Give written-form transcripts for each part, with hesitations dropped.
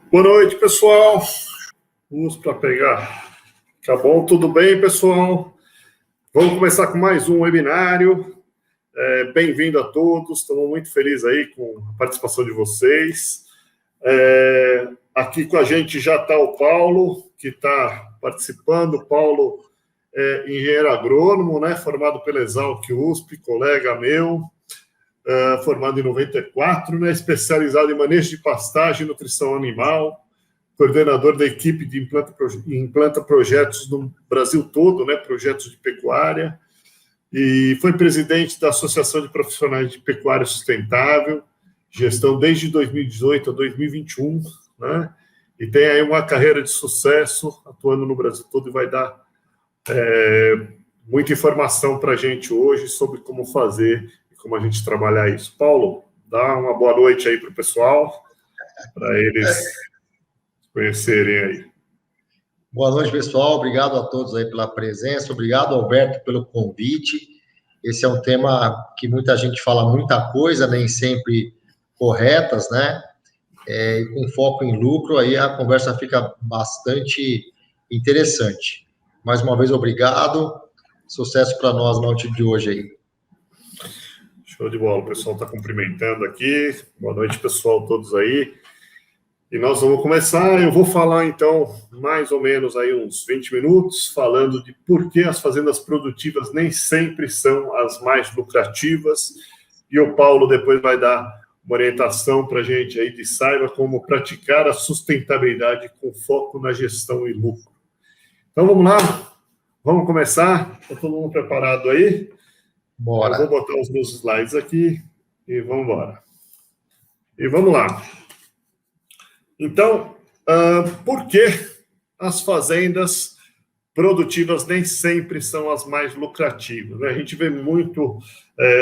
Boa noite, pessoal. Vamos para pegar. Tá bom? Tudo bem, pessoal? Vamos começar com mais um webinário. Bem-vindo a todos. Estamos muito felizes aí com a participação de vocês. Aqui com a gente já está o Paulo, que está participando. O Paulo é engenheiro agrônomo, né? Formado pela Exalc USP, colega meu. Formado em 94, né, especializado em manejo de pastagem e nutrição animal, coordenador da equipe de implanta projetos no Brasil todo, né, projetos de pecuária, e foi presidente da Associação de Profissionais de Pecuária Sustentável, gestão desde 2018 a 2021, né, e tem aí uma carreira de sucesso, atuando no Brasil todo, e vai dar muita informação para a gente hoje sobre como fazer como a gente trabalhar isso. Paulo, dá uma boa noite aí para o pessoal, para eles conhecerem aí. Boa noite, pessoal. Obrigado a todos aí pela presença. Obrigado, Alberto, pelo convite. Esse é um tema que muita gente fala muita coisa, nem sempre corretas, né? E com foco em lucro, aí a conversa fica bastante interessante. Mais uma vez, obrigado. Sucesso para nós na noite de hoje aí. Show de bola, o pessoal está cumprimentando aqui. Boa noite, pessoal, todos aí. E nós vamos começar. Eu vou falar, então, mais ou menos aí uns 20 minutos, falando de por que as fazendas produtivas nem sempre são as mais lucrativas. E o Paulo depois vai dar uma orientação para a gente aí de saiba como praticar a sustentabilidade com foco na gestão e lucro. Então, vamos lá? Vamos começar? Está todo mundo preparado aí? Bora. Eu vou botar os meus slides aqui e vamos embora. E vamos lá. Então, por que as fazendas produtivas nem sempre são as mais lucrativas? A gente vê muito,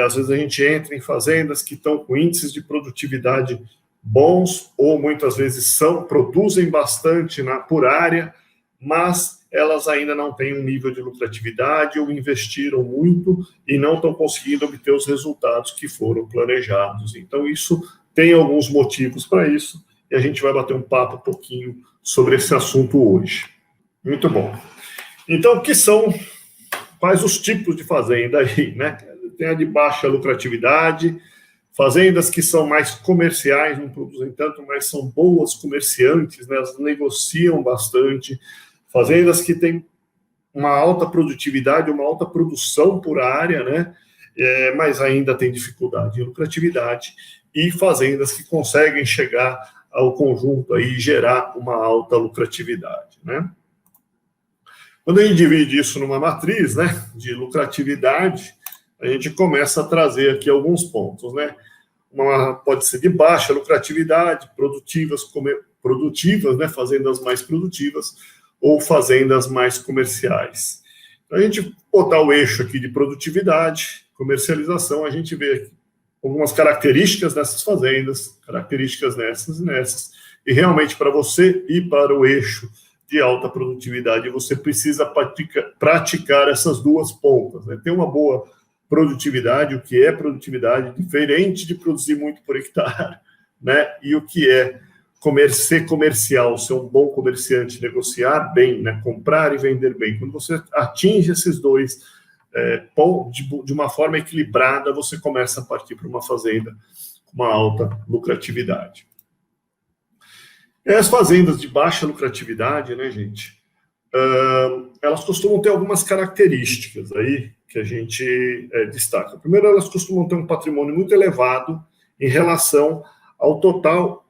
às vezes a gente entra em fazendas que estão com índices de produtividade bons, ou muitas vezes produzem bastante por área, mas elas ainda não têm um nível de lucratividade ou investiram muito e não estão conseguindo obter os resultados que foram planejados. Então, isso tem alguns motivos para isso e a gente vai bater um papo um pouquinho sobre esse assunto hoje. Muito bom. Então, quais os tipos de fazenda aí, né? Tem a de baixa lucratividade, fazendas que são mais comerciais, não produzem tanto, mas são boas comerciantes, né? Elas negociam bastante. Fazendas que têm uma alta produtividade, uma alta produção por área, né? Mas ainda tem dificuldade em lucratividade, e fazendas que conseguem chegar ao conjunto aí e gerar uma alta lucratividade, né? Quando a gente divide isso numa matriz, né, de lucratividade, a gente começa a trazer aqui alguns pontos, né? Pode ser de baixa lucratividade, produtivas, né, fazendas mais produtivas, ou fazendas mais comerciais. Então, a gente botar o eixo aqui de produtividade, comercialização, a gente vê aqui algumas características dessas fazendas, características nessas, e realmente para você ir para o eixo de alta produtividade, você precisa praticar essas duas pontas, né? Ter uma boa produtividade, o que é produtividade, diferente de produzir muito por hectare, né? E o que é ser comercial, ser um bom comerciante, negociar bem, né? Comprar e vender bem. Quando você atinge esses dois de uma forma equilibrada, você começa a partir para uma fazenda com uma alta lucratividade. E as fazendas de baixa lucratividade, né, gente, elas costumam ter algumas características aí que a gente destaca. Primeiro, elas costumam ter um patrimônio muito elevado em relação ao total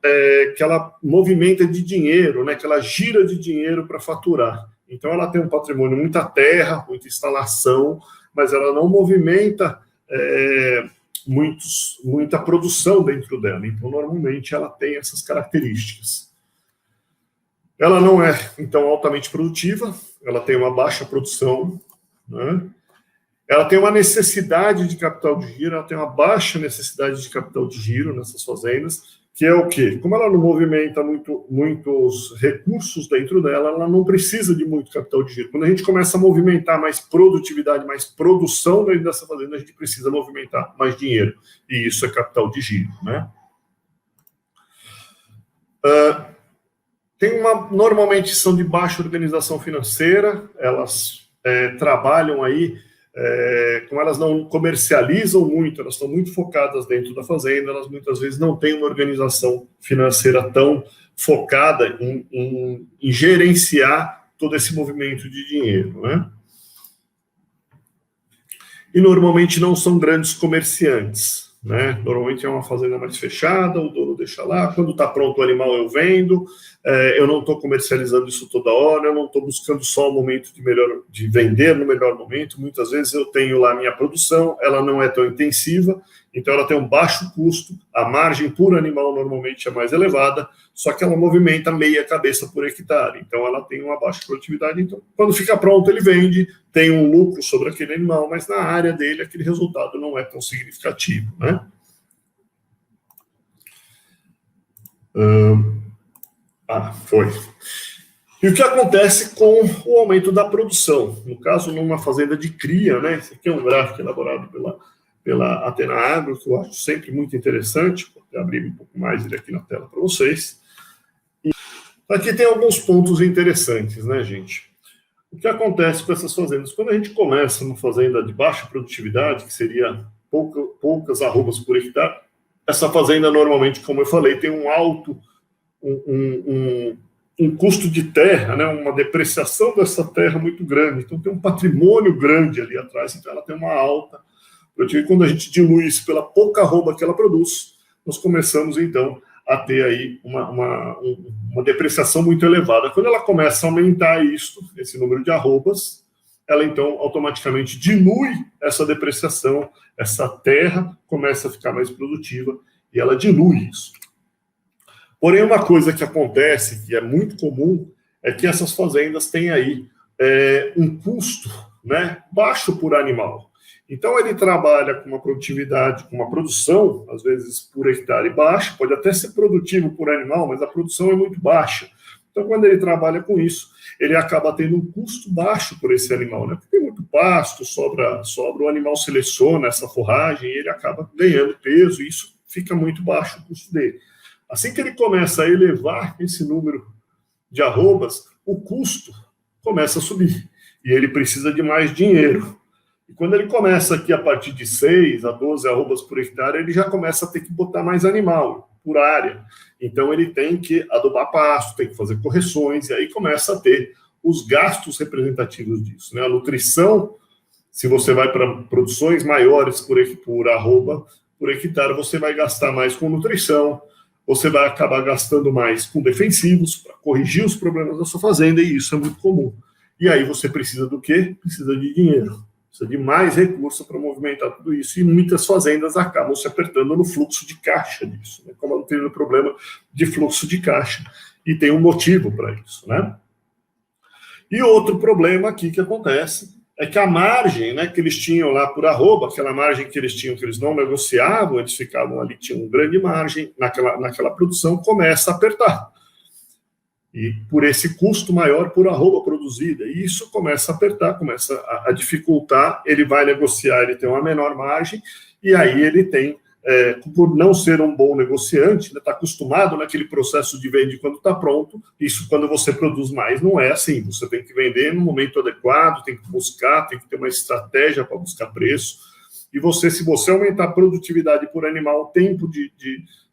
que ela movimenta de dinheiro, né, que ela gira de dinheiro para faturar. Então, ela tem um patrimônio, muita terra, muita instalação, mas ela não movimenta muita produção dentro dela. Então, normalmente, ela tem essas características. Ela não é, então, altamente produtiva, ela tem uma baixa produção, né? Ela tem uma necessidade de capital de giro, ela tem uma baixa necessidade de capital de giro nessas fazendas, que é o quê? Como ela não movimenta muitos recursos dentro dela, ela não precisa de muito capital de giro. Quando a gente começa a movimentar mais produtividade, mais produção dentro dessa fazenda, a gente precisa movimentar mais dinheiro. E isso é capital de giro, né? Normalmente são de baixa organização financeira, elas trabalham aí, como elas não comercializam muito, elas estão muito focadas dentro da fazenda, elas muitas vezes não têm uma organização financeira tão focada em gerenciar todo esse movimento de dinheiro, né? E normalmente não são grandes comerciantes, né? Normalmente é uma fazenda mais fechada, o dono deixa lá, quando está pronto o animal eu vendo, eu não estou comercializando isso toda hora, eu não estou buscando só o momento de vender no melhor momento, muitas vezes eu tenho lá a minha produção, ela não é tão intensiva, então ela tem um baixo custo, a margem por animal normalmente é mais elevada, só que ela movimenta meia cabeça por hectare, então ela tem uma baixa produtividade, então quando fica pronto ele vende, tem um lucro sobre aquele animal, mas na área dele aquele resultado não é tão significativo, né? Foi. E o que acontece com o aumento da produção? No caso, numa fazenda de cria, né? Esse aqui é um gráfico elaborado pela Athena Agro, que eu acho sempre muito interessante. Vou abrir um pouco mais ele aqui na tela para vocês. E aqui tem alguns pontos interessantes, né, gente? O que acontece com essas fazendas? Quando a gente começa uma fazenda de baixa produtividade, que seria poucas arrobas por hectare, essa fazenda normalmente, como eu falei, tem um alto um custo de terra, né, uma depreciação dessa terra muito grande, então tem um patrimônio grande ali atrás, então ela tem uma alta produtividade. Quando a gente dilui isso pela pouca arroba que ela produz, nós começamos então a ter aí uma depreciação muito elevada. Quando ela começa a aumentar esse número de arrobas, ela então automaticamente dilui essa depreciação, essa terra começa a ficar mais produtiva e ela dilui isso. Porém, uma coisa que acontece, que é muito comum, é que essas fazendas têm aí um custo, né, baixo por animal. Então, ele trabalha com uma produtividade, com uma produção, às vezes por hectare baixa, pode até ser produtivo por animal, mas a produção é muito baixa. Então, quando ele trabalha com isso, ele acaba tendo um custo baixo por esse animal, né? Porque tem muito pasto, sobra, o animal seleciona essa forragem e ele acaba ganhando peso, e isso fica muito baixo o custo dele. Assim que ele começa a elevar esse número de arrobas, o custo começa a subir e ele precisa de mais dinheiro. E quando ele começa aqui a partir de 6 a 12 arrobas por hectare, ele já começa a ter que botar mais animal por área. Então ele tem que adubar pasto, tem que fazer correções, e aí começa a ter os gastos representativos disso, né? A nutrição, se você vai para produções maiores por arroba por hectare, você vai gastar mais com nutrição, você vai acabar gastando mais com defensivos para corrigir os problemas da sua fazenda, e isso é muito comum. E aí você precisa do quê? Precisa de dinheiro, precisa de mais recursos para movimentar tudo isso, e muitas fazendas acabam se apertando no fluxo de caixa disso, né? Como não tem um problema de fluxo de caixa, e tem um motivo para isso, né? E outro problema aqui que acontece é que a margem, né, que eles tinham lá por arroba, aquela margem que eles tinham, que eles não negociavam, eles ficavam ali, tinham uma grande margem naquela produção, começa a apertar. E por esse custo maior por arroba produzida, e isso começa a apertar, começa a dificultar, ele vai negociar, ele tem uma menor margem, e aí ele tem, por não ser um bom negociante, está acostumado naquele processo de venda quando está pronto, isso quando você produz mais, não é assim, você tem que vender no momento adequado, tem que buscar, tem que ter uma estratégia para buscar preço, e se você aumentar a produtividade por animal, o tempo de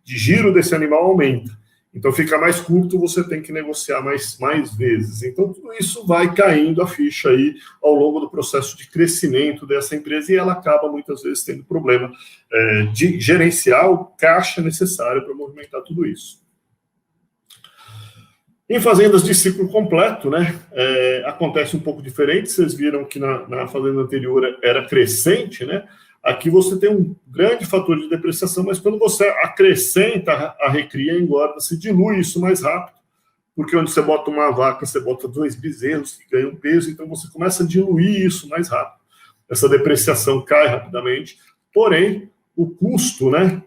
giro desse animal aumenta. Então, fica mais curto, você tem que negociar mais vezes. Então, tudo isso vai caindo a ficha aí ao longo do processo de crescimento dessa empresa, e ela acaba, muitas vezes, tendo problema de gerenciar o caixa necessário para movimentar tudo isso. Em fazendas de ciclo completo, né, acontece um pouco diferente. Vocês viram que na fazenda anterior era crescente, né? Aqui você tem um grande fator de depreciação, mas quando você acrescenta a recria, engorda, se dilui isso mais rápido, porque onde você bota uma vaca, você bota 2 bezerros que ganham peso, então você começa a diluir isso mais rápido. Essa depreciação cai rapidamente, porém, o custo, né,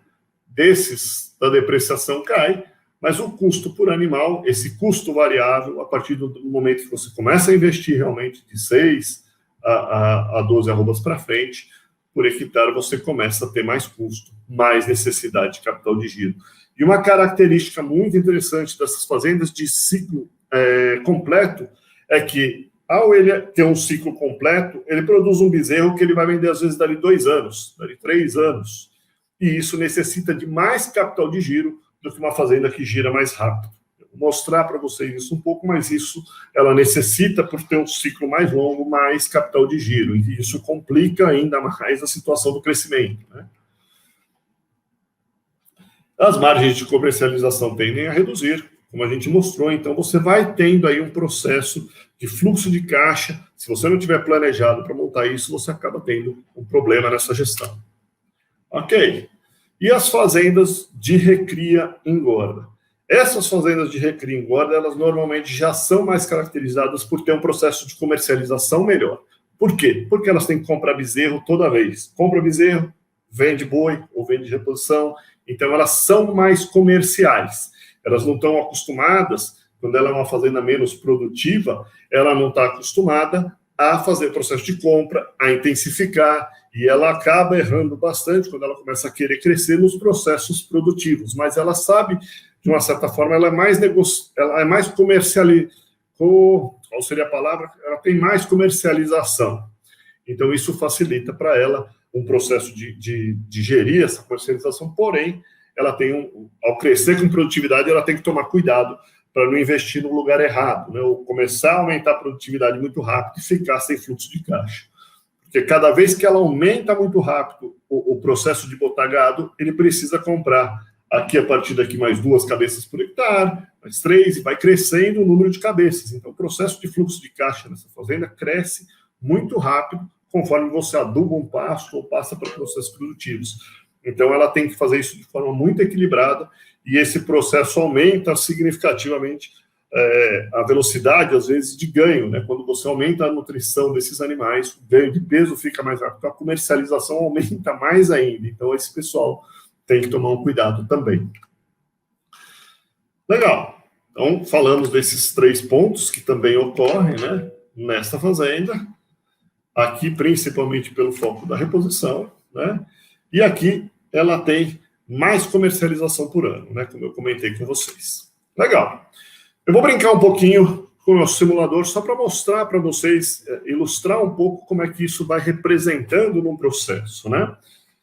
da depreciação cai, mas o custo por animal, esse custo variável, a partir do momento que você começa a investir realmente de 6 a 12 arrobas para frente, por hectare você começa a ter mais custo, mais necessidade de capital de giro. E uma característica muito interessante dessas fazendas de ciclo completo é que, ao ele ter um ciclo completo, ele produz um bezerro que ele vai vender, às vezes, dali 2 anos, dali 3 anos. E isso necessita de mais capital de giro do que uma fazenda que gira mais rápido. Eu vou mostrar para vocês isso um pouco, mas isso ela necessita, por ter um ciclo mais longo, mais capital de giro. E isso complica ainda mais a situação do crescimento, né? As margens de comercialização tendem a reduzir, como a gente mostrou, então você vai tendo aí um processo de fluxo de caixa. Se você não tiver planejado para montar isso, você acaba tendo um problema nessa gestão. Ok. E as fazendas de recria engorda? Essas fazendas de recria engorda, elas normalmente já são mais caracterizadas por ter um processo de comercialização melhor. Por quê? Porque elas têm que comprar bezerro toda vez. Compra bezerro, vende boi ou vende reposição. Então, elas são mais comerciais. Elas não estão acostumadas, quando ela é uma fazenda menos produtiva, ela não está acostumada a fazer processo de compra, a intensificar, e ela acaba errando bastante quando ela começa a querer crescer nos processos produtivos. Mas ela sabe, de uma certa forma, ela é mais qual seria a palavra? Ela tem mais comercialização. Então, isso facilita para ela um processo de gerir essa comercialização, porém, ela tem ao crescer com produtividade, ela tem que tomar cuidado para não investir no lugar errado, né? Ou começar a aumentar a produtividade muito rápido e ficar sem fluxo de caixa. Porque cada vez que ela aumenta muito rápido o processo de botar gado, ele precisa comprar aqui, a partir daqui, mais 2 cabeças por hectare, mais 3, e vai crescendo o número de cabeças. Então, o processo de fluxo de caixa nessa fazenda cresce muito rápido, conforme você aduba um pasto ou passa para processos produtivos. Então, ela tem que fazer isso de forma muito equilibrada, e esse processo aumenta significativamente a velocidade, às vezes, de ganho, né? Quando você aumenta a nutrição desses animais, o ganho de peso fica mais rápido, a comercialização aumenta mais ainda. Então, esse pessoal tem que tomar um cuidado também. Legal. Então, falamos desses 3 pontos que também ocorrem, né, nessa fazenda. Aqui, principalmente pelo foco da reposição, né? E aqui ela tem mais comercialização por ano, né? Como eu comentei com vocês. Legal. Eu vou brincar um pouquinho com o nosso simulador só para mostrar para vocês, ilustrar um pouco como é que isso vai representando num processo, né?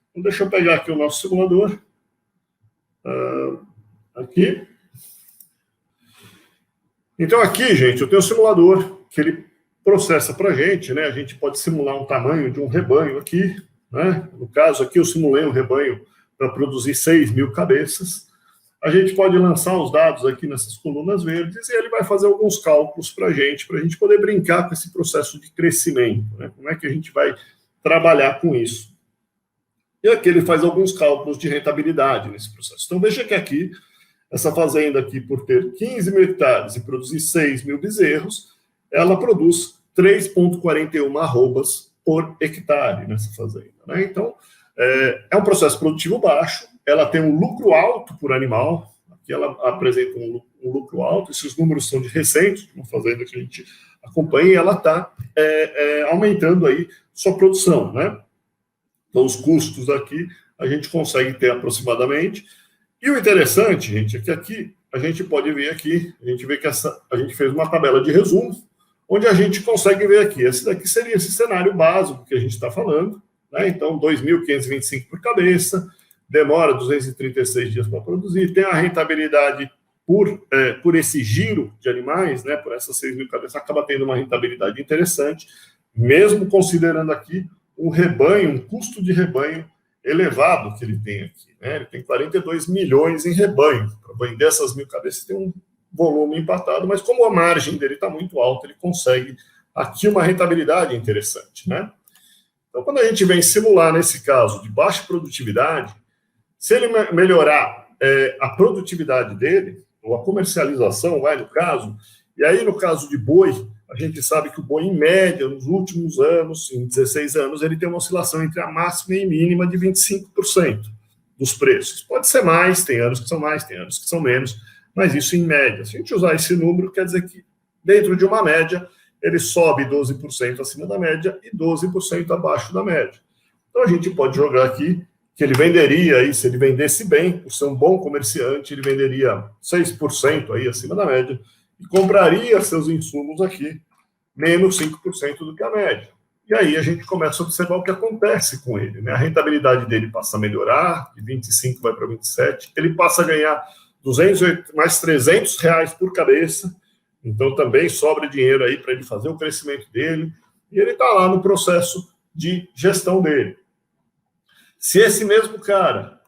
Então, deixa eu pegar aqui o nosso simulador. Aqui. Então, aqui, gente, eu tenho o simulador que ele processa para a gente, né? A gente pode simular um tamanho de um rebanho aqui, né? No caso aqui, eu simulei um rebanho para produzir 6.000 cabeças. A gente pode lançar os dados aqui nessas colunas verdes e ele vai fazer alguns cálculos para a gente poder brincar com esse processo de crescimento, né? Como é que a gente vai trabalhar com isso? E aqui ele faz alguns cálculos de rentabilidade nesse processo. Então, veja que aqui, essa fazenda aqui, por ter 15.000 hectares e produzir 6.000 bezerros, ela produz 3,41 arrobas por hectare nessa fazenda, né? Então, é um processo produtivo baixo, ela tem um lucro alto por animal, aqui ela apresenta um lucro alto, esses números são de recentes, de uma fazenda que a gente acompanha, e ela está aumentando aí sua produção, né? Então, os custos aqui a gente consegue ter aproximadamente. E o interessante, gente, é que aqui a gente pode ver aqui, a gente vê que a gente fez uma tabela de resumo, onde a gente consegue ver aqui, esse daqui seria esse cenário básico que a gente está falando, né? Então, 2.525 por cabeça, demora 236 dias para produzir, tem a rentabilidade por esse giro de animais, né? Por essas 6.000 cabeças, acaba tendo uma rentabilidade interessante, mesmo considerando aqui um rebanho, um custo de rebanho elevado que ele tem aqui, né? Ele tem 42 milhões em rebanho. Para vender essas 1.000 cabeças tem um volume empatado, mas como a margem dele está muito alta, ele consegue aqui uma rentabilidade interessante, né? Então, quando a gente vem simular, nesse caso, de baixa produtividade, se ele melhorar a produtividade dele, ou a comercialização, vai no caso, e aí no caso de boi, a gente sabe que o boi, em média, nos últimos anos, em 16 anos, ele tem uma oscilação entre a máxima e mínima de 25% dos preços. Pode ser mais, tem anos que são mais, tem anos que são menos, mas isso em média. Se a gente usar esse número, quer dizer que dentro de uma média, ele sobe 12% acima da média e 12% abaixo da média. Então, a gente pode jogar aqui que ele venderia aí, se ele vendesse bem, por ser um bom comerciante, ele venderia 6% aí acima da média e compraria seus insumos aqui menos 5% do que a média. E aí a gente começa a observar o que acontece com ele, né? A rentabilidade dele passa a melhorar, de 25 vai para 27, ele passa a ganhar 200 mais 300 reais por cabeça, então também sobra dinheiro aí para ele fazer o crescimento dele, e ele está lá no processo de gestão dele. Se esse mesmo cara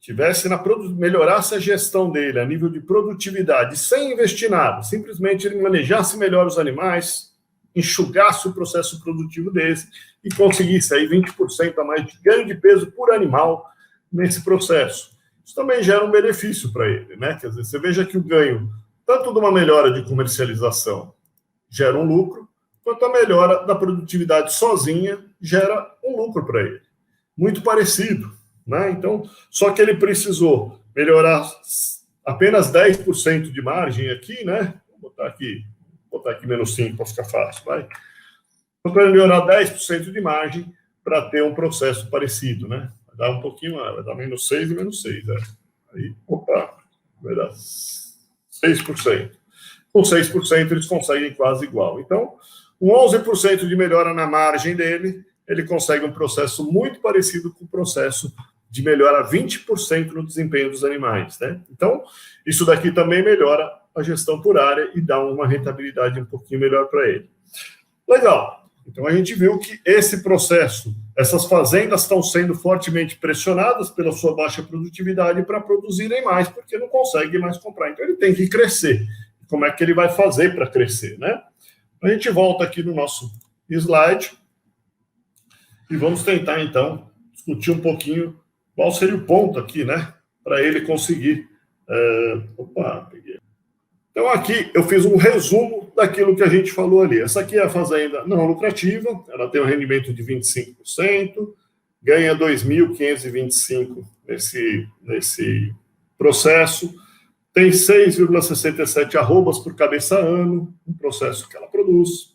tivesse melhorasse a gestão dele a nível de produtividade, sem investir nada, simplesmente ele manejasse melhor os animais, enxugasse o processo produtivo desse e conseguisse aí 20% a mais de ganho de peso por animal nesse processo. Isso também gera um benefício para ele, né? Quer dizer, você veja que o ganho, tanto de uma melhora de comercialização, gera um lucro, quanto a melhora da produtividade sozinha gera um lucro para ele. Muito parecido, né? Então, só que ele precisou melhorar apenas 10% de margem aqui, né? Vou botar aqui menos 5 para ficar fácil, vai. Então, para melhorar 10% de margem para ter um processo parecido, né? Vai dar um pouquinho mais, vai dar menos 6 e menos 6, né? Aí, vai dar 6%. Com 6% eles conseguem quase igual. Então, com 11% de melhora na margem dele, ele consegue um processo muito parecido com o processo de melhora 20% no desempenho dos animais, né? Então, isso daqui também melhora a gestão por área e dá uma rentabilidade um pouquinho melhor para ele. Legal. Então, a gente viu que esse processo, essas fazendas estão sendo fortemente pressionadas pela sua baixa produtividade para produzirem mais, porque não conseguem mais comprar. Então, ele tem que crescer. Como é que ele vai fazer para crescer, né? A gente volta aqui no nosso slide e vamos tentar, então, discutir um pouquinho qual seria o ponto aqui, né? Para ele conseguir... peguei. Então, aqui eu fiz um resumo daquilo que a gente falou ali. Essa aqui é a fazenda não lucrativa, ela tem um rendimento de 25%, ganha 2.525 nesse processo, tem 6,67 arrobas por cabeça ano, um processo que ela produz,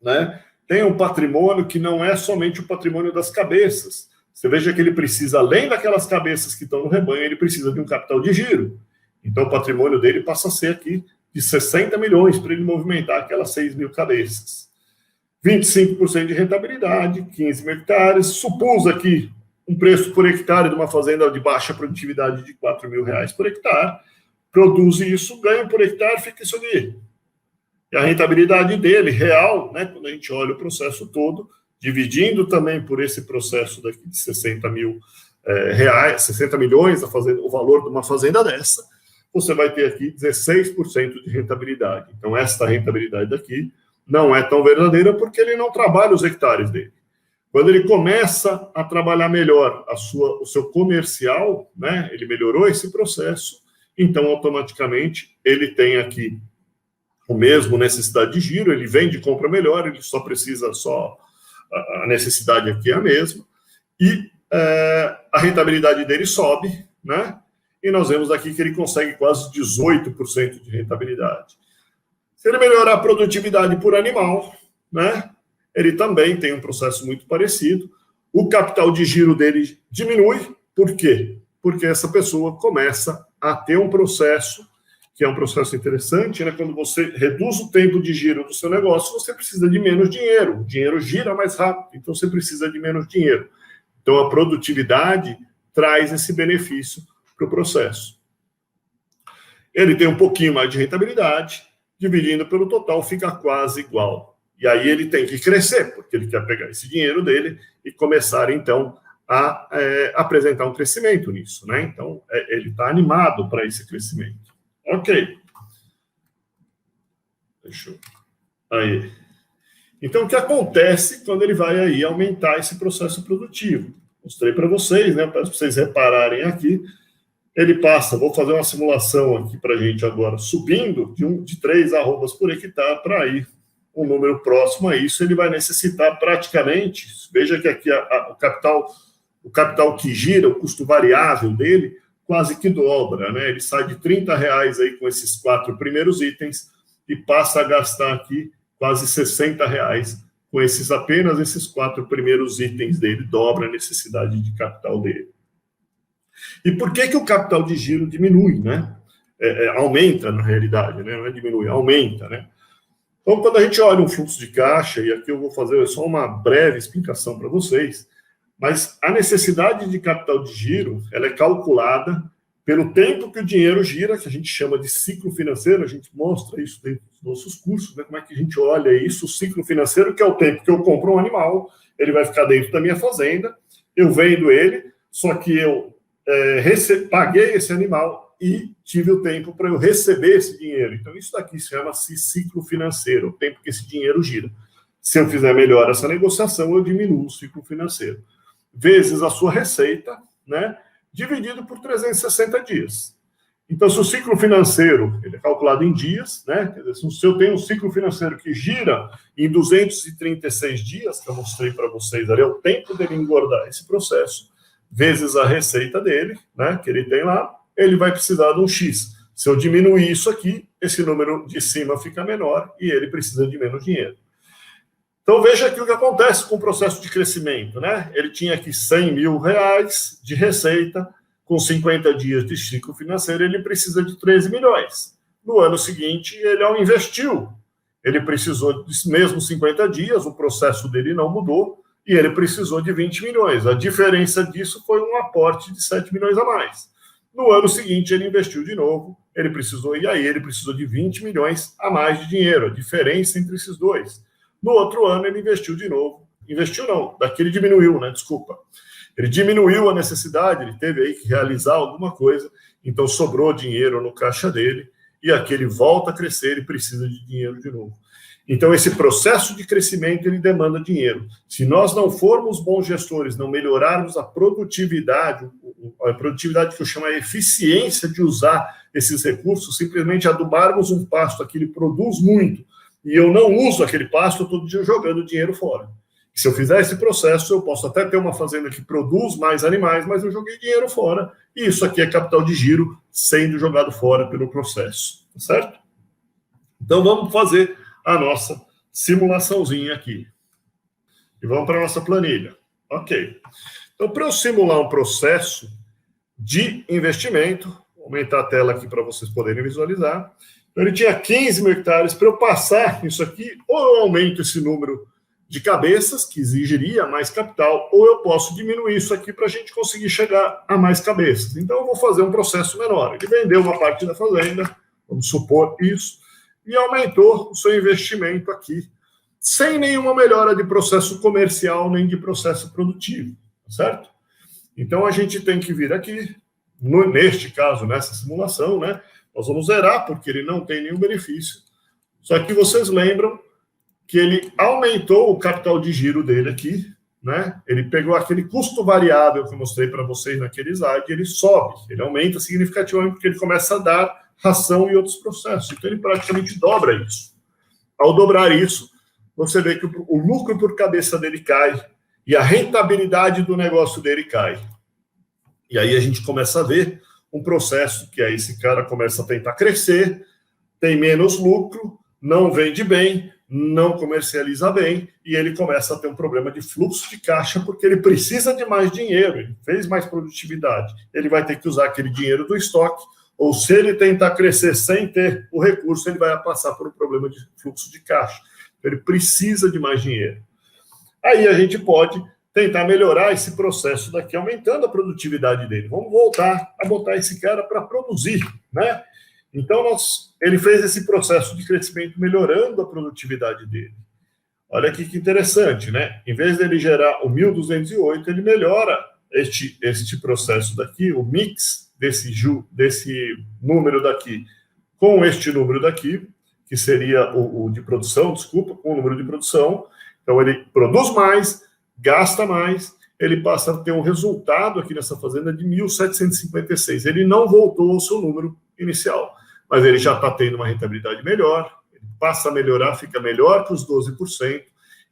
né? Tem um patrimônio que não é somente o patrimônio das cabeças. Você veja que ele precisa, além daquelas cabeças que estão no rebanho, ele precisa de um capital de giro. Então, o patrimônio dele passa a ser aqui de 60 milhões para ele movimentar aquelas 6 mil cabeças. 25% de rentabilidade, 15 mil hectares. Supus aqui um preço por hectare de uma fazenda de baixa produtividade de R$4.000 por hectare. Produz isso, ganha por hectare, fica isso aqui. E a rentabilidade dele, real, né, quando a gente olha o processo todo, dividindo também por esse processo daqui de 60 mil reais, 60 milhões, o valor de uma fazenda dessa, você vai ter aqui 16% de rentabilidade. Então, esta rentabilidade daqui não é tão verdadeira porque ele não trabalha os hectares dele. Quando ele começa a trabalhar melhor o seu comercial, né, ele melhorou esse processo, então, automaticamente, ele tem aqui o mesmo necessidade de giro, ele vende e compra melhor, ele só precisa a necessidade aqui é a mesma, e a rentabilidade dele sobe, né? E nós vemos aqui que ele consegue quase 18% de rentabilidade. Se ele melhorar a produtividade por animal, né? Ele também tem um processo muito parecido. O capital de giro dele diminui. Por quê? Porque essa pessoa começa a ter um processo, que é um processo interessante, né? Quando você reduz o tempo de giro do seu negócio, você precisa de menos dinheiro. O dinheiro gira mais rápido, então você precisa de menos dinheiro. Então, a produtividade traz esse benefício para o processo. Ele tem um pouquinho mais de rentabilidade, dividindo pelo total, fica quase igual. E aí ele tem que crescer, porque ele quer pegar esse dinheiro dele e começar, então, a apresentar um crescimento nisso, né? Então, ele está animado para esse crescimento. Ok. Deixa eu... Aí. Então, o que acontece quando ele vai aí aumentar esse processo produtivo? Mostrei para vocês, né? Para vocês repararem aqui. Ele passa, vou fazer uma simulação aqui para a gente agora, subindo de 3 arrobas por hectare para ir um número próximo a isso, ele vai necessitar praticamente, veja que aqui o capital que gira, o custo variável dele, quase que dobra, né? Ele sai de R$30 aí com esses 4 primeiros itens e passa a gastar aqui quase R$60 com apenas esses 4 primeiros itens dele, dobra a necessidade de capital dele. E por que o capital de giro diminui, né? Aumenta, na realidade, né? Não é diminui, aumenta, né? Então, quando a gente olha um fluxo de caixa, e aqui eu vou fazer só uma breve explicação para vocês, mas a necessidade de capital de giro, ela é calculada pelo tempo que o dinheiro gira, que a gente chama de ciclo financeiro, a gente mostra isso dentro dos nossos cursos, né? Como é que a gente olha isso, o ciclo financeiro, que é o tempo que eu compro um animal, ele vai ficar dentro da minha fazenda, eu vendo ele, só que eu paguei esse animal e tive o tempo para eu receber esse dinheiro. Então, isso daqui chama-se ciclo financeiro, o tempo que esse dinheiro gira. Se eu fizer melhor essa negociação, eu diminuo o ciclo financeiro. Vezes a sua receita, né? Dividido por 360 dias. Então, se o ciclo financeiro ele é calculado em dias, né? Quer dizer, se eu tenho um ciclo financeiro que gira em 236 dias, que eu mostrei para vocês ali, é o tempo dele engordar esse processo, vezes a receita dele, né? Que ele tem lá, ele vai precisar de um X. Se eu diminuir isso aqui, esse número de cima fica menor e ele precisa de menos dinheiro. Então, veja aqui o que acontece com o processo de crescimento, né? Ele tinha aqui 100 mil reais de receita, com 50 dias de ciclo financeiro, ele precisa de 13 milhões. No ano seguinte, ele investiu. Ele precisou de mesmo 50 dias, o processo dele não mudou, e ele precisou de 20 milhões. A diferença disso foi um aporte de 7 milhões a mais. No ano seguinte, ele investiu de novo, ele precisou de 20 milhões a mais de dinheiro, a diferença entre esses dois. No outro ano, ele investiu de novo. Investiu não, daqui ele diminuiu, né? Desculpa. Ele diminuiu a necessidade, ele teve aí que realizar alguma coisa, então sobrou dinheiro no caixa dele, e aqui ele volta a crescer e precisa de dinheiro de novo. Então, esse processo de crescimento, ele demanda dinheiro. Se nós não formos bons gestores, não melhorarmos a produtividade que eu chamo de eficiência de usar esses recursos, simplesmente adubarmos um pasto que ele produz muito, e eu não uso aquele pasto, todo dia jogando dinheiro fora. Se eu fizer esse processo, eu posso até ter uma fazenda que produz mais animais, mas eu joguei dinheiro fora, e isso aqui é capital de giro sendo jogado fora pelo processo, tá certo? Então, vamos fazer a nossa simulaçãozinha aqui. E vamos para a nossa planilha. Ok. Então, para eu simular um processo de investimento, vou aumentar a tela aqui para vocês poderem visualizar. Então, ele tinha 15 mil hectares. Para eu passar isso aqui, ou eu aumento esse número de cabeças, que exigiria mais capital, ou eu posso diminuir isso aqui para a gente conseguir chegar a mais cabeças. Então, eu vou fazer um processo menor. Ele vendeu uma parte da fazenda, vamos supor isso, e aumentou o seu investimento aqui, sem nenhuma melhora de processo comercial nem de processo produtivo, certo? Então, a gente tem que vir aqui, neste caso, nessa simulação, né? Nós vamos zerar, porque ele não tem nenhum benefício. Só que vocês lembram que ele aumentou o capital de giro dele aqui, né? Ele pegou aquele custo variável que eu mostrei para vocês naquele slide, ele sobe, ele aumenta significativamente, porque ele começa a dar ração e outros processos. Então, ele praticamente dobra isso. Ao dobrar isso, você vê que o lucro por cabeça dele cai e a rentabilidade do negócio dele cai. E aí a gente começa a ver um processo que aí esse cara começa a tentar crescer, tem menos lucro, não vende bem, não comercializa bem, e ele começa a ter um problema de fluxo de caixa, porque ele precisa de mais dinheiro, ele fez mais produtividade, ele vai ter que usar aquele dinheiro do estoque, ou se ele tentar crescer sem ter o recurso, ele vai passar por um problema de fluxo de caixa. Ele precisa de mais dinheiro. Aí a gente pode tentar melhorar esse processo daqui, aumentando a produtividade dele. Vamos voltar a botar esse cara para produzir, né? Então, ele fez esse processo de crescimento melhorando a produtividade dele. Olha aqui que interessante, né? Em vez dele gerar o 1.208, ele melhora este processo daqui, o mix desse número daqui com este número daqui, que seria o de produção, desculpa, com o número de produção. Então, ele produz mais, gasta mais, ele passa a ter um resultado aqui nessa fazenda de 1.756. Ele não voltou ao seu número inicial, mas ele já está tendo uma rentabilidade melhor, ele passa a melhorar, fica melhor que os 12%,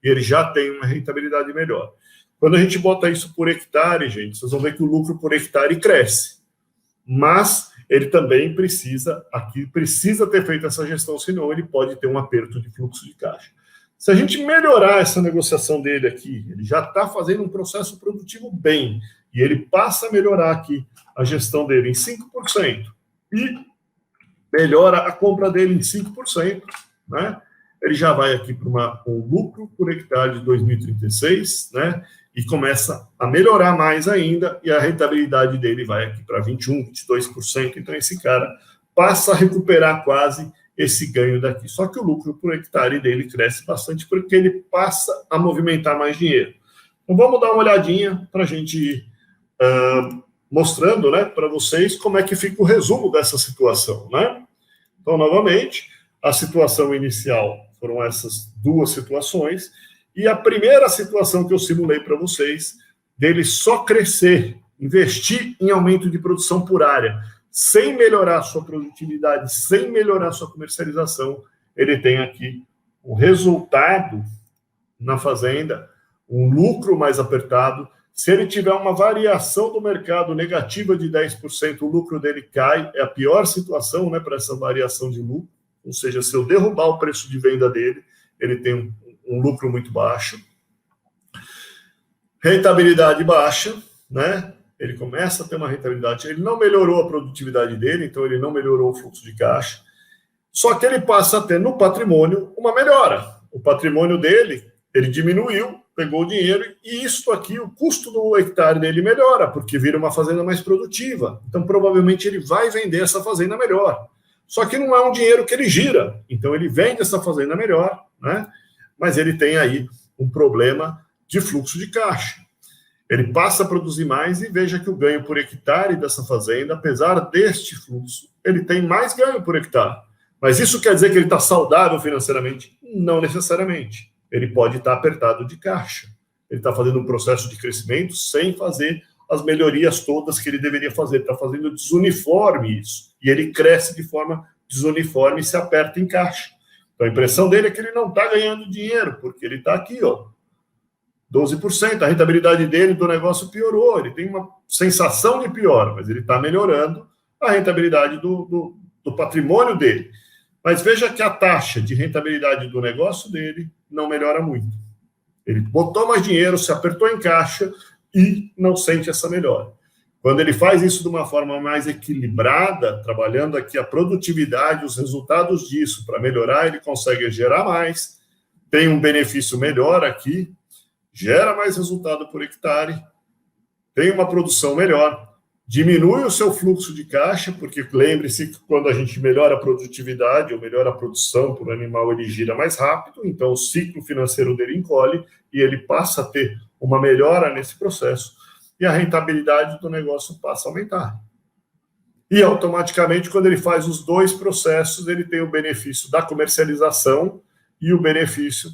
e ele já tem uma rentabilidade melhor. Quando a gente bota isso por hectare, gente, vocês vão ver que o lucro por hectare cresce. Mas ele também precisa ter feito essa gestão, senão ele pode ter um aperto de fluxo de caixa. Se a gente melhorar essa negociação dele aqui, ele já está fazendo um processo produtivo bem, e ele passa a melhorar aqui a gestão dele em 5%, e melhora a compra dele em 5%, né? Ele já vai aqui para um lucro por hectare de 2036, né? E começa a melhorar mais ainda, e a rentabilidade dele vai aqui para 21%, 22%. Então, esse cara passa a recuperar quase esse ganho daqui. Só que o lucro por hectare dele cresce bastante, porque ele passa a movimentar mais dinheiro. Então, vamos dar uma olhadinha para a gente ir mostrando, né, para vocês como é que fica o resumo dessa situação, né? Então, novamente, a situação inicial foram essas duas situações, e a primeira situação que eu simulei para vocês, dele só crescer, investir em aumento de produção por área, sem melhorar a sua produtividade, sem melhorar a sua comercialização, ele tem aqui o resultado na fazenda, um lucro mais apertado. Se ele tiver uma variação do mercado negativa de 10%, o lucro dele cai, é a pior situação, né, para essa variação de lucro. Ou seja, se eu derrubar o preço de venda dele, ele tem um lucro muito baixo. Rentabilidade baixa, né? Ele começa a ter uma rentabilidade. Ele não melhorou a produtividade dele, então ele não melhorou o fluxo de caixa. Só que ele passa a ter no patrimônio uma melhora. O patrimônio dele, ele diminuiu, pegou o dinheiro, e isso aqui, o custo do hectare dele melhora, porque vira uma fazenda mais produtiva. Então, provavelmente, ele vai vender essa fazenda melhor. Só que não é um dinheiro que ele gira. Então, ele vende essa fazenda melhor, né? Mas ele tem aí um problema de fluxo de caixa. Ele passa a produzir mais, e veja que o ganho por hectare dessa fazenda, apesar deste fluxo, ele tem mais ganho por hectare. Mas isso quer dizer que ele está saudável financeiramente? Não necessariamente. Ele pode estar apertado de caixa. Ele está fazendo um processo de crescimento sem fazer as melhorias todas que ele deveria fazer. Está fazendo desuniforme isso. E ele cresce de forma desuniforme e se aperta em caixa. Então, a impressão dele é que ele não está ganhando dinheiro, porque ele está aqui, ó, 12%. A rentabilidade dele do negócio piorou. Ele tem uma sensação de pior, mas ele está melhorando a rentabilidade do patrimônio dele. Mas veja que a taxa de rentabilidade do negócio dele não melhora muito. Ele botou mais dinheiro, se apertou em caixa e não sente essa melhora. Quando ele faz isso de uma forma mais equilibrada, trabalhando aqui a produtividade, os resultados disso para melhorar, ele consegue gerar mais, tem um benefício melhor aqui, gera mais resultado por hectare, tem uma produção melhor, diminui o seu fluxo de caixa, porque lembre-se que quando a gente melhora a produtividade ou melhora a produção por animal, ele gira mais rápido, então o ciclo financeiro dele encolhe e ele passa a ter uma melhora nesse processo e a rentabilidade do negócio passa a aumentar. E automaticamente, quando ele faz os dois processos, ele tem o benefício da comercialização e o benefício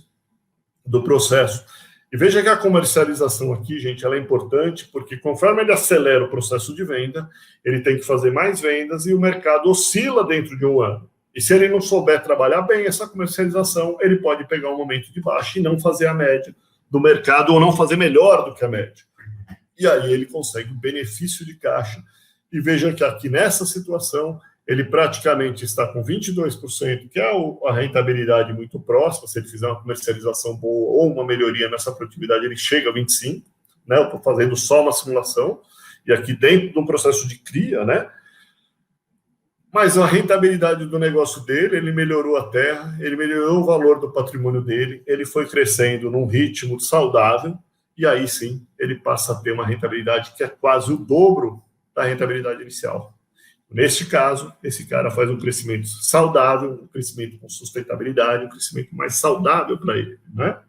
do processo. E veja que a comercialização aqui, gente, ela é importante, porque conforme ele acelera o processo de venda, ele tem que fazer mais vendas e o mercado oscila dentro de um ano. E se ele não souber trabalhar bem essa comercialização, ele pode pegar um momento de baixa e não fazer a média do mercado ou não fazer melhor do que a média. E aí ele consegue um benefício de caixa. E veja que aqui nessa situação, ele praticamente está com 22%, que é a rentabilidade muito próxima. Se ele fizer uma comercialização boa ou uma melhoria nessa produtividade, ele chega a 25%. Né? Eu estou fazendo só uma simulação, e aqui dentro de um processo de cria, né? Mas a rentabilidade do negócio dele, ele melhorou a terra, ele melhorou o valor do patrimônio dele, ele foi crescendo num ritmo saudável, e aí sim, ele passa a ter uma rentabilidade que é quase o dobro da rentabilidade inicial. Neste caso, esse cara faz um crescimento saudável, um crescimento com sustentabilidade, um crescimento mais saudável para ele, né?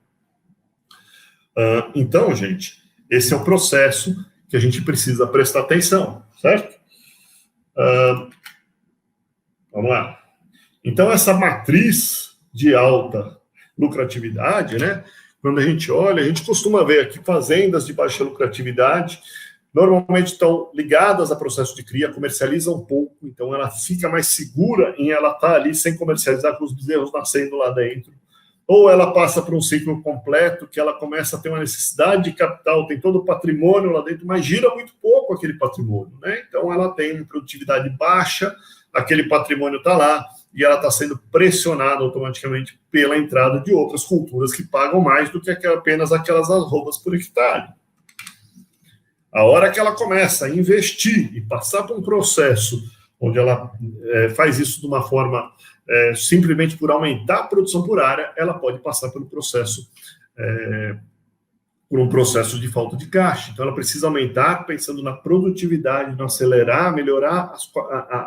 Então, gente, esse é o processo que a gente precisa prestar atenção, certo? Vamos lá. Então, essa matriz de alta lucratividade, né? Quando a gente olha, a gente costuma ver aqui fazendas de baixa lucratividade, normalmente estão ligadas a processo de cria, comercializam um pouco, então ela fica mais segura em ela estar ali sem comercializar, com os bezerros nascendo lá dentro. Ou ela passa por um ciclo completo, que ela começa a ter uma necessidade de capital, tem todo o patrimônio lá dentro, mas gira muito pouco aquele patrimônio, né? Então ela tem uma produtividade baixa, aquele patrimônio está lá e ela está sendo pressionada automaticamente pela entrada de outras culturas que pagam mais do que apenas aquelas arrobas por hectare. A hora que ela começa a investir e passar por um processo onde ela faz isso de uma forma simplesmente por aumentar a produção por área, ela pode passar pelo processo por um processo de falta de caixa. Então, ela precisa aumentar pensando na produtividade, no acelerar, melhorar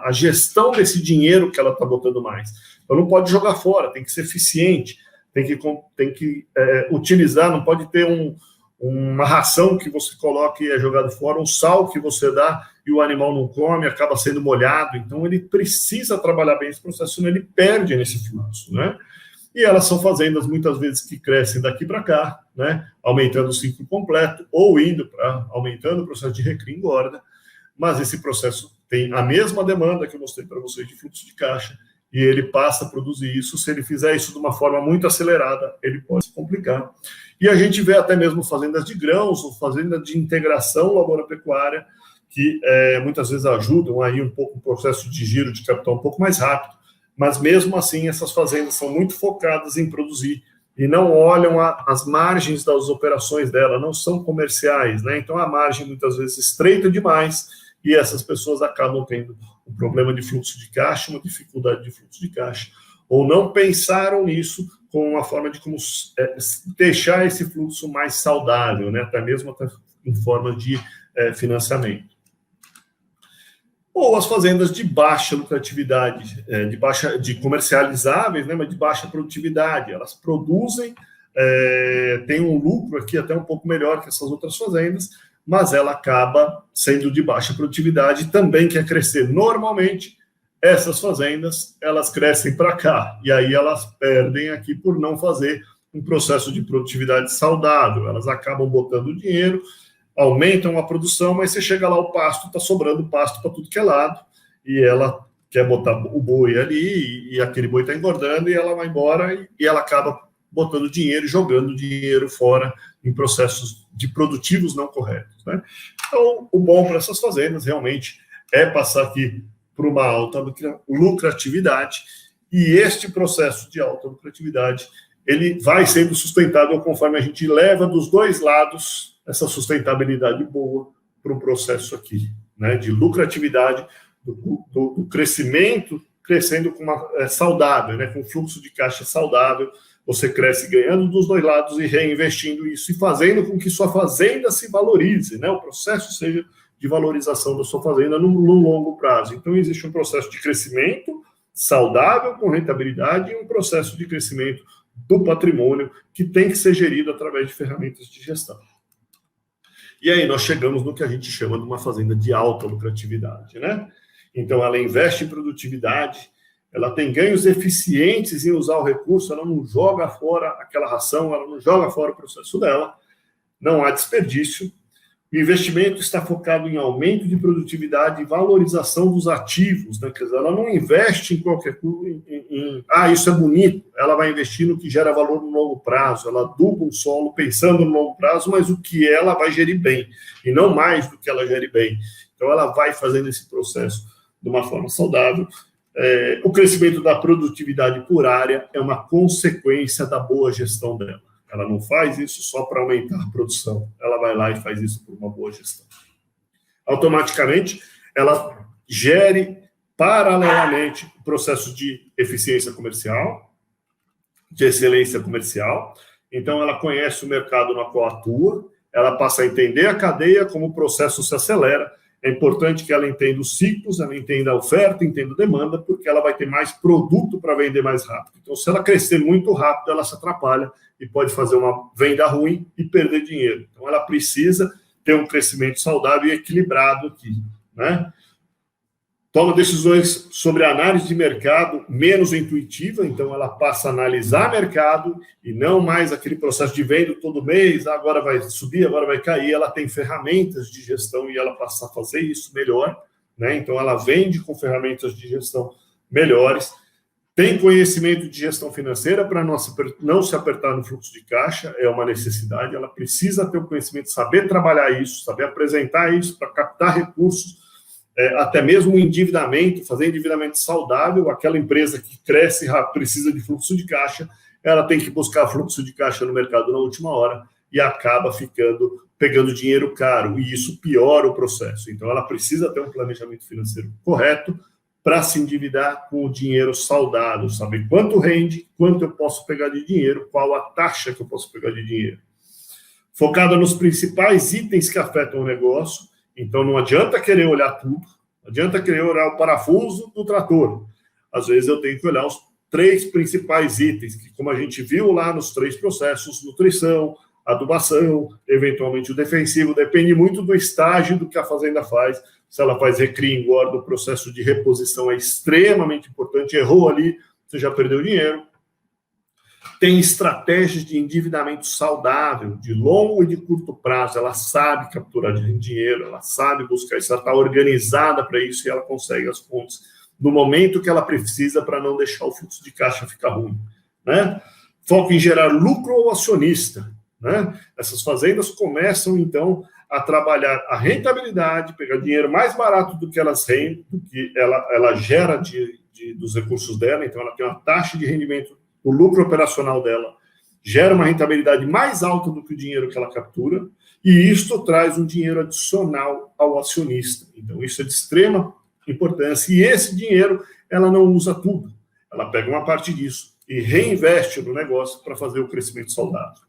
a gestão desse dinheiro que ela está botando mais. Então, não pode jogar fora, tem que ser eficiente, tem que utilizar, não pode ter uma ração que você coloca e é jogado fora, um sal que você dá e o animal não come, acaba sendo molhado. Então, ele precisa trabalhar bem esse processo, senão ele perde nesse fluxo, né? E elas são fazendas, muitas vezes, que crescem daqui para cá, né? Aumentando o ciclo completo, ou indo para aumentando o processo de recria e engorda, mas esse processo tem a mesma demanda que eu mostrei para vocês de fluxo de caixa, e ele passa a produzir isso. Se ele fizer isso de uma forma muito acelerada, ele pode se complicar. E a gente vê até mesmo fazendas de grãos, ou fazendas de integração lavoura-pecuária, que muitas vezes ajudam aí um pouco o processo de giro de capital um pouco mais rápido, mas mesmo assim essas fazendas são muito focadas em produzir e não olham as margens das operações dela, não são comerciais, né? Então a margem muitas vezes estreita demais e essas pessoas acabam tendo um problema de fluxo de caixa, uma dificuldade de fluxo de caixa, ou não pensaram nisso como uma forma de como deixar esse fluxo mais saudável, né? Até mesmo em forma de financiamento. Ou as fazendas de baixa lucratividade, de comercializáveis, né, mas de baixa produtividade. Elas produzem, tem um lucro aqui até um pouco melhor que essas outras fazendas, mas ela acaba sendo de baixa produtividade e também quer crescer. Normalmente, essas fazendas, elas crescem para cá, e aí elas perdem aqui por não fazer um processo de produtividade saudável. Elas acabam botando dinheiro, aumentam a produção, mas você chega lá, o pasto está sobrando pasto para tudo que é lado, e ela quer botar o boi ali, e aquele boi está engordando, e ela vai embora, e ela acaba botando dinheiro, jogando dinheiro fora em processos de produtivos não corretos, né? Então, o bom para essas fazendas realmente é passar aqui por uma alta lucratividade, e este processo de alta lucratividade, ele vai sendo sustentável conforme a gente leva dos dois lados essa sustentabilidade boa para um processo aqui, né, de lucratividade, do crescimento, crescendo com saudável, né, com fluxo de caixa saudável, você cresce ganhando dos dois lados e reinvestindo isso e fazendo com que sua fazenda se valorize, né, o processo seja de valorização da sua fazenda no longo prazo. Então, existe um processo de crescimento saudável, com rentabilidade, e um processo de crescimento do patrimônio que tem que ser gerido através de ferramentas de gestão. E aí nós chegamos no que a gente chama de uma fazenda de alta lucratividade, né? Então, ela investe em produtividade, ela tem ganhos eficientes em usar o recurso, ela não joga fora aquela ração, ela não joga fora o processo dela, não há desperdício. O investimento está focado em aumento de produtividade e valorização dos ativos, né? Quer dizer, ela não investe em qualquer coisa, isso é bonito, ela vai investir no que gera valor no longo prazo, ela aduba um solo pensando no longo prazo, mas o que ela vai gerir bem, e não mais do que ela gere bem. Então, ela vai fazendo esse processo de uma forma saudável. O crescimento da produtividade por área é uma consequência da boa gestão dela. Ela não faz isso só para aumentar a produção. Ela vai lá e faz isso por uma boa gestão. Automaticamente, ela gere paralelamente o processo de eficiência comercial, de excelência comercial. Então, ela conhece o mercado no qual atua, ela passa a entender a cadeia, como o processo se acelera. É importante que ela entenda os ciclos, ela entenda a oferta, entenda a demanda, porque ela vai ter mais produto para vender mais rápido. Então, se ela crescer muito rápido, ela se atrapalha e pode fazer uma venda ruim e perder dinheiro. Então, ela precisa ter um crescimento saudável e equilibrado aqui, né? Toma decisões sobre a análise de mercado menos intuitiva, então ela passa a analisar mercado e não mais aquele processo de venda todo mês, agora vai subir, agora vai cair. Ela tem ferramentas de gestão e ela passa a fazer isso melhor, né? Então ela vende com ferramentas de gestão melhores, tem conhecimento de gestão financeira para não se apertar no fluxo de caixa, é uma necessidade, ela precisa ter o conhecimento, saber trabalhar isso, saber apresentar isso para captar recursos, até mesmo o endividamento, fazer endividamento saudável. Aquela empresa que cresce precisa de fluxo de caixa, ela tem que buscar fluxo de caixa no mercado na última hora e acaba pegando dinheiro caro, e isso piora o processo. Então, ela precisa ter um planejamento financeiro correto para se endividar com o dinheiro saudável, saber quanto rende, quanto eu posso pegar de dinheiro, qual a taxa que eu posso pegar de dinheiro. Focada nos principais itens que afetam o negócio. Então, não adianta querer olhar tudo, não adianta querer olhar o parafuso do trator. Às vezes, eu tenho que olhar os 3 principais itens, que, como a gente viu lá nos 3 processos, nutrição, adubação, eventualmente o defensivo, depende muito do estágio do que a fazenda faz. Se ela faz recria, engorda, o processo de reposição é extremamente importante. Errou ali, você já perdeu dinheiro. Tem estratégias de endividamento saudável, de longo e de curto prazo. Ela sabe capturar dinheiro, ela sabe buscar isso, ela está organizada para isso e ela consegue as fontes no momento que ela precisa para não deixar o fluxo de caixa ficar ruim, né? Foco em gerar lucro ao acionista, né? Essas fazendas começam, então, a trabalhar a rentabilidade, pegar dinheiro mais barato do que elas rendem, do que ela gera dos recursos dela. Então, ela tem uma taxa de rendimento, o lucro operacional dela gera uma rentabilidade mais alta do que o dinheiro que ela captura, e isto traz um dinheiro adicional ao acionista. Então, isso é de extrema importância, e esse dinheiro ela não usa tudo, ela pega uma parte disso e reinveste no negócio para fazer o crescimento saudável.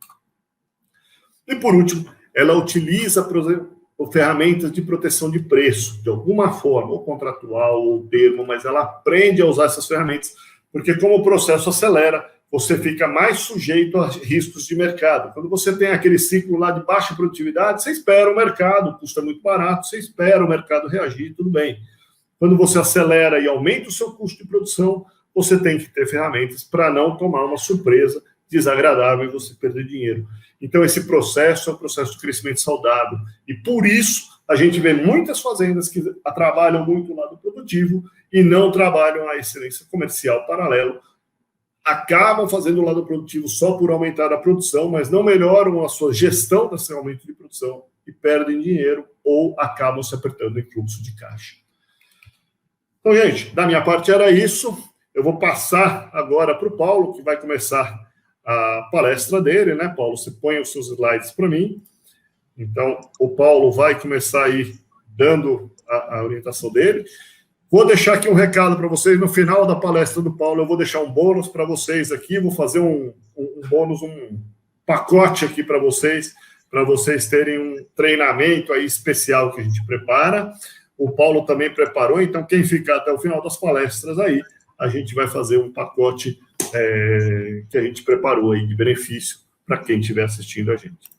E, por último, ela utiliza, por exemplo, ferramentas de proteção de preço, de alguma forma, ou contratual, ou termo, mas ela aprende a usar essas ferramentas, porque como o processo acelera, você fica mais sujeito a riscos de mercado. Quando você tem aquele ciclo lá de baixa produtividade, você espera o mercado, custa muito barato, você espera o mercado reagir, tudo bem. Quando você acelera e aumenta o seu custo de produção, você tem que ter ferramentas para não tomar uma surpresa desagradável e você perder dinheiro. Então, esse processo é um processo de crescimento saudável. E, por isso, a gente vê muitas fazendas que trabalham muito o lado produtivo e não trabalham a excelência comercial paralelo. Acabam fazendo o lado produtivo só por aumentar a produção, mas não melhoram a sua gestão desse aumento de produção e perdem dinheiro ou acabam se apertando em fluxo de caixa. Então, gente, da minha parte era isso. Eu vou passar agora para o Paulo, que vai começar a palestra dele, né, Paulo? Você põe os seus slides para mim. Então, o Paulo vai começar aí dando a orientação dele. Vou deixar aqui um recado para vocês. No final da palestra do Paulo, eu vou deixar um bônus para vocês aqui. Vou fazer um bônus, um pacote aqui para vocês terem um treinamento aí especial que a gente prepara. O Paulo também preparou, então quem ficar até o final das palestras aí, a gente vai fazer um pacote que a gente preparou aí de benefício para quem estiver assistindo a gente.